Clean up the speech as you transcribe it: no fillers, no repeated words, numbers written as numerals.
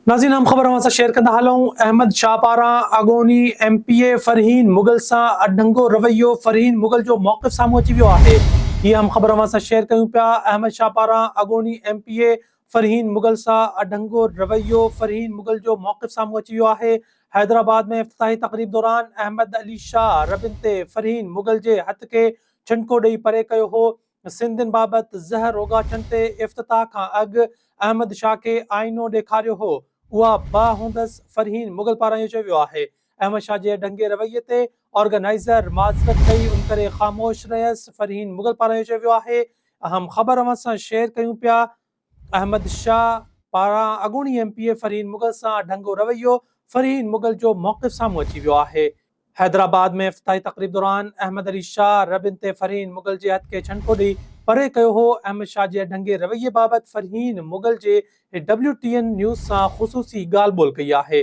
नाज़रीन, हम ख़बर अवां सां शेयर कंदा हलूं। अहमद शाह पारां अॻूणी MPA फ़रहीन मुग़ल सां अढंगो रवैयो। फ़रहीन मुग़ल जो मौक़िफ़ साम्हूं अची वियो आहे। हीअ हम ख़बर अवां सां शेयर कयूं पिया। अहमद शाह पारां अॻूणी MPA फ़रहीन मुग़ल सां अढंगो रवैयो। फ़रहीन मुग़ल जो मौक़िफ़ साम्हूं अची वियो आहे। हैदराबाद में इफ़्तिताही तक़रीब दौरान अहमद अली शाह रबिन ते फ़रहीन मुग़ल जे हथ खे छंको ॾेई परे कयो हो। सिंधियुनि बाबति ज़हर ओगाचण ते इफ़्तिताह खां अॻु अहमद शाह खे आईनो ॾेखारियो हो। उहा बा हूंदसि। फ़रहीन मुग़ल पारां इहो चयो वियो आहे। अहमद शाह जे ढंगे रवैये ते ऑर्गेनाइज़र माज़रत कई, उन करे ख़ामोश रहियसि। फ़रहीन मुग़ल पारां इहो चयो वियो आहे। अहम ख़बर अवां सां शेयर कयूं पिया। अहमद शाह पारां अॻूणी MPA फ़रहीन मुग़ल सां ढंगो रवैयो। फ़रहीन मुग़ल जो मौक़िफ़ साम्हूं अची वियो आहे। हैदराबाद में इफ़्तिताही तक़रीब दौरान अहमद अली शाह रबिन ते फ़रहीन मुग़ल जे हथ खे छंको ॾेई परे कयो हो। अहमद शाह जे ढंगे रवैये बाबति फ़रहीन मुग़ल जे WTN न्यूज़ सां ख़ुसूसी ॻाल्हि ॿोल्हि कई आहे।